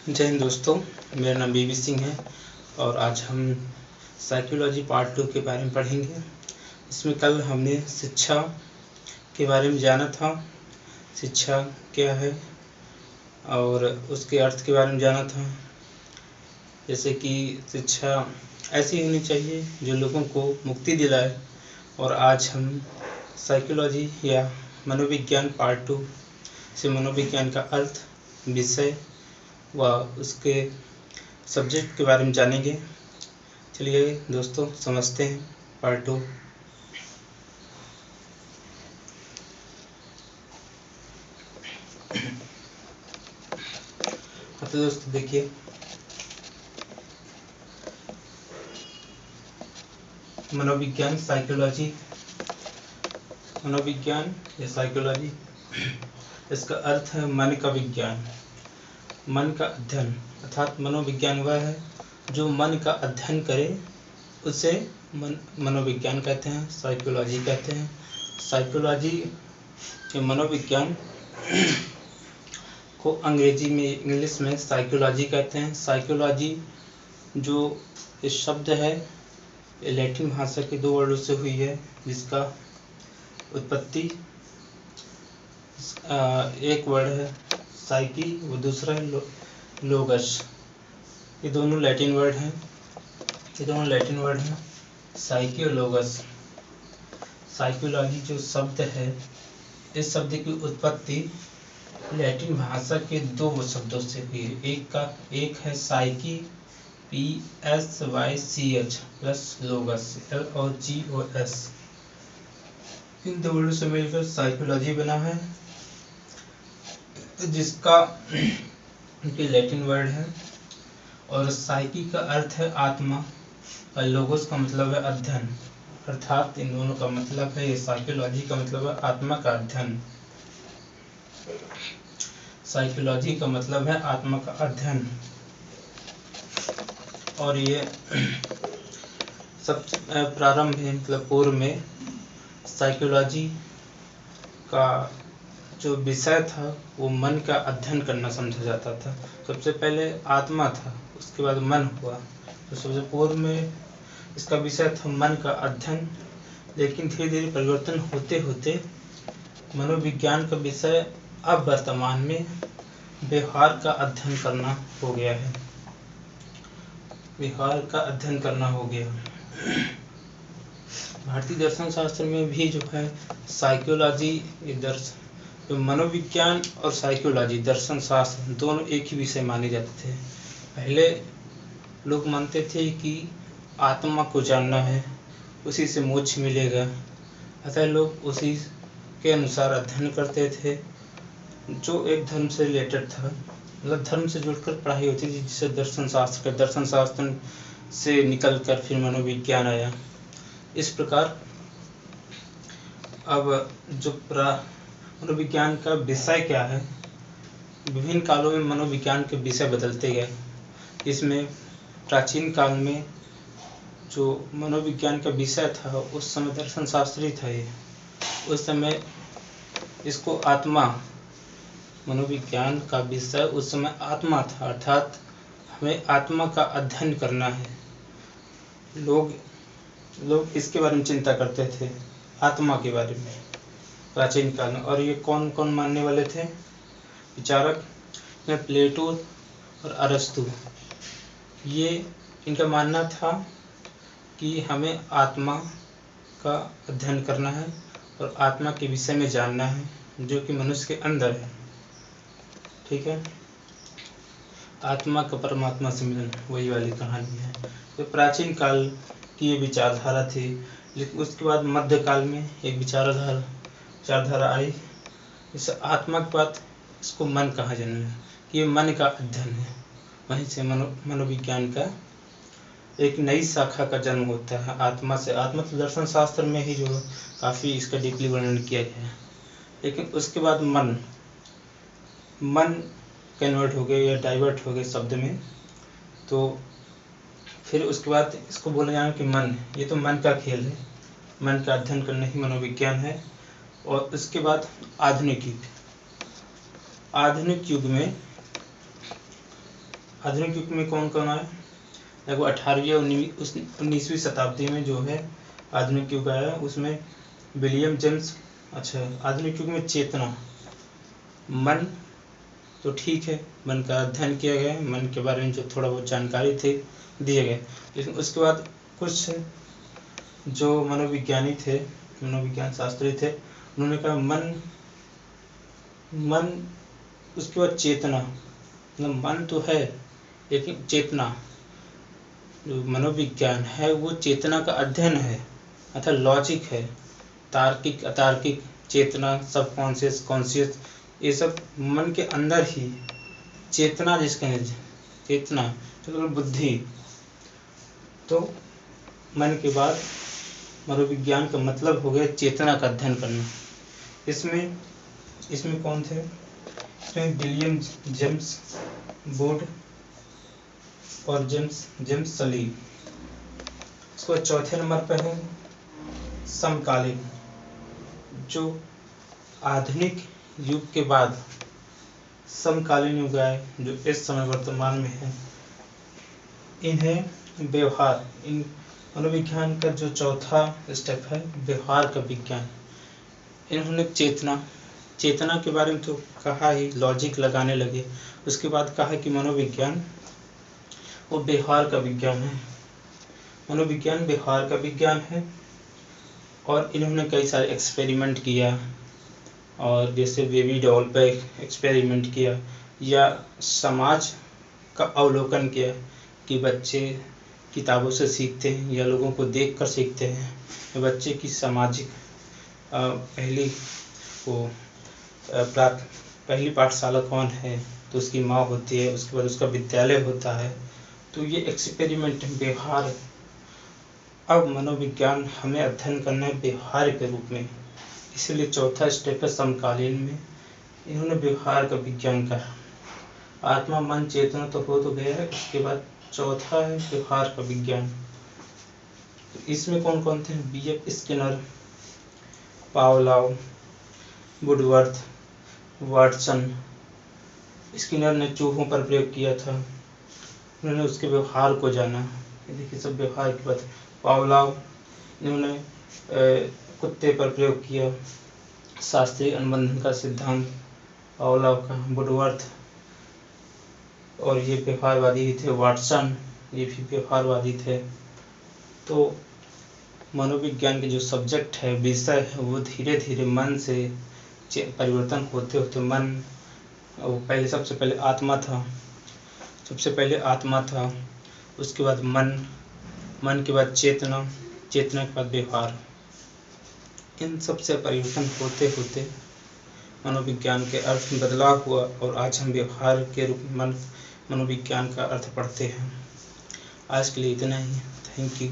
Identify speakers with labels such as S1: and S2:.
S1: जय हिंद दोस्तों, मेरा नाम बीबी सिंह है और आज हम साइकोलॉजी पार्ट 2 के बारे में पढ़ेंगे। इसमें कल हमने शिक्षा के बारे में जाना था, शिक्षा क्या है और उसके अर्थ के बारे में जाना था। जैसे कि शिक्षा ऐसी होनी चाहिए जो लोगों को मुक्ति दिलाए, और आज हम साइकोलॉजी या मनोविज्ञान पार्ट 2 से मनोविज्ञान का अर्थ, विषय व उसके सब्जेक्ट के बारे में जानेंगे। चलिए दोस्तों समझते हैं पार्ट 2। तो दोस्तों देखिए, मनोविज्ञान साइकोलॉजी, मनोविज्ञान या साइकोलॉजी, इसका अर्थ है मन का विज्ञान, मन का अध्ययन। अर्थात मनोविज्ञान वह है जो मन का अध्ययन करे, उसे मनोविज्ञान कहते हैं, साइकोलॉजी कहते हैं। साइकोलॉजी या मनोविज्ञान को अंग्रेजी में, इंग्लिश में साइकोलॉजी कहते हैं। साइकोलॉजी जो इस शब्द है, ये लैटिन भाषा के 2 वर्डों से हुई है, जिसका उत्पत्ति एक वर्ड है साइकी, वो दूसरा है लोगस। ये दोनों लैटिन वर्ड हैं, साइकी और लोगस। साइकोलॉजी जो शब्द है, इस शब्द की उत्पत्ति लैटिन भाषा के 2 शब्दों से हुई है। एक है साइकी, PSYCH प्लस लोगस, LOGOS। इन 2 वर्डों से मिलकर साइकोलॉजी बना है, जिसका लैटिन वर्ड है। और साइकी का अर्थ है आत्मा और लोगोस का मतलब है अध्ययन। अर्थात इन दोनों का मतलब है, ये साइकोलॉजी का मतलब है आत्मा का अध्ययन, साइकोलॉजी का मतलब है आत्मा का अध्ययन। और ये सब प्रारंभ में, मतलब पूर्व में साइकोलॉजी का जो विषय था वो मन का अध्ययन करना समझा जाता था। सबसे पहले आत्मा था, उसके बाद मन हुआ, तो सबसे पूर्व में इसका विषय था मन का अध्ययन। लेकिन धीरे धीरे परिवर्तन होते होते मनोविज्ञान का विषय अब वर्तमान में व्यवहार का अध्ययन करना हो गया है, व्यवहार का अध्ययन करना हो गया। भारतीय दर्शन शास्त्र में भी जो है साइकोलॉजी, जो मनोविज्ञान और साइकोलॉजी, दर्शन शास्त्र दोनों एक ही विषय माने जाते थे। पहले लोग मानते थे कि आत्मा को जानना है, उसी से मोक्ष मिलेगा, अतः लोग उसी के अनुसार अध्ययन करते थे, जो एक धर्म से रिलेटेड था, मतलब धर्म से जुड़कर पढ़ाई होती थी, जिससे दर्शन शास्त्र से निकलकर फिर मनोविज्ञान आया। इस प्रकार अब जो मनोविज्ञान का विषय क्या है, विभिन्न कालों में मनोविज्ञान के विषय बदलते गए। इसमें प्राचीन काल में जो मनोविज्ञान का विषय था, उस समय दर्शन शास्त्री था ये, उस समय इसको आत्मा, मनोविज्ञान का विषय उस समय आत्मा था, अर्थात हमें आत्मा का अध्ययन करना है। लोग इसके बारे में चिंता करते थे, आत्मा के बारे में, प्राचीन काल में। और ये कौन कौन मानने वाले थे विचारक? प्लेटो और अरस्तु। ये इनका मानना था कि हमें आत्मा का अध्ययन करना है और आत्मा के विषय में जानना है, जो कि मनुष्य के अंदर है। ठीक है, आत्मा का परमात्मा से मिलन, वही वाली कहानी है। तो प्राचीन काल की ये विचारधारा थी। लेकिन उसके बाद मध्यकाल में एक विचारधारा आई, इस आत्मा के बाद इसको मन कहा जाने लगा, कि ये मन का अध्ययन है। वहीं से मनोविज्ञान का एक नई शाखा का जन्म होता है, आत्मा से। आत्मा तो दर्शन शास्त्र में ही जो काफ़ी इसका डीपली वर्णन किया गया है। लेकिन उसके बाद मन कन्वर्ट हो गए या डाइवर्ट हो गए शब्द में, तो फिर उसके बाद इसको बोला जाना कि मन, ये तो मन का खेल है, मन का अध्ययन करना ही मनोविज्ञान है। और उसके बाद आधुनिक युग में आधुनिक युग में कौन कौन आया? लगभग 18वीं और 19वीं शताब्दी में जो है आधुनिक युग आया, उसमें विलियम जेम्स। अच्छा, आधुनिक युग में चेतना, मन तो ठीक है, मन का अध्ययन किया गया, मन के बारे में जो थोड़ा बहुत जानकारी थी दिए गए, लेकिन उसके बाद कुछ जो मनोविज्ञानी थे, मनोविज्ञान शास्त्री थे, उन्होंने कहा मन उसके बाद चेतना, मतलब मन तो है लेकिन चेतना, जो मनोविज्ञान है वो चेतना का अध्ययन है, अर्थात लॉजिक है, तार्किक अतार्किक चेतना, सब कॉन्शियस कॉन्शियस, ये सब मन के अंदर ही चेतना, जिसके चेतना तो बुद्धि। तो मन के बाद मनोविज्ञान का मतलब हो गया चेतना का अध्ययन करना। इसमें कौन थे? इसमें विलियम जेम्स बोर्ड और जेम्स सली। इसको चौथे नंबर पर है समकालीन, जो आधुनिक युग के बाद समकालीन युग आए, जो इस समय वर्तमान में है। इन्हें व्यवहार, इन मनोविज्ञान का जो चौथा स्टेप है व्यवहार का विज्ञान। इन्होंने चेतना के बारे में तो कहा ही, लॉजिक लगाने लगे। उसके बाद कहा कि मनोविज्ञान वो व्यवहार का विज्ञान है, मनोविज्ञान व्यवहार का विज्ञान है। और इन्होंने कई सारे एक्सपेरिमेंट किया, और जैसे बेबी डॉल पे एक्सपेरिमेंट किया, या समाज का अवलोकन किया कि बच्चे किताबों से सीखते हैं या लोगों को देखकर सीखते हैं। बच्चे की सामाजिक पहली पाठशाला कौन है? तो उसकी माँ होती है, उसके बाद उसका विद्यालय होता है। तो ये एक्सपेरिमेंट व्यवहार। अब मनोविज्ञान हमें अध्ययन करना है व्यवहार के रूप में, इसलिए चौथा स्टेप है समकालीन में इन्होंने व्यवहार का विज्ञान कहा। आत्मा मन चेतना तो हो तो गया है, उसके बाद चौथा है व्यवहार का विज्ञान। तो इसमें कौन कौन थे? B.F. Skinner, Pavlov, Woodworth, Watson. Skinner ने चूहों पर प्रयोग किया था, उन्होंने उसके व्यवहार को जाना। देखिए सब व्यवहार की बात। पावलोव इन्होंने कुत्ते पर प्रयोग किया, शास्त्रीय अनुबंधन का सिद्धांत पावलोव का। वुडवर्थ और ये व्यवहारवादी ही थे। वाटसन ये भी व्यवहारवादी थे। तो मनोविज्ञान के जो सब्जेक्ट है, विषय है, वो धीरे धीरे मन से परिवर्तन होते होते मन, वो सबसे पहले आत्मा था, उसके बाद मन के बाद चेतना के बाद व्यवहार। इन सब से परिवर्तन होते होते मनोविज्ञान के अर्थ में बदलाव हुआ, और आज हम व्यवहार के रूप में मनोविज्ञान का अर्थ पढ़ते हैं। आज के लिए इतना ही। Thank you.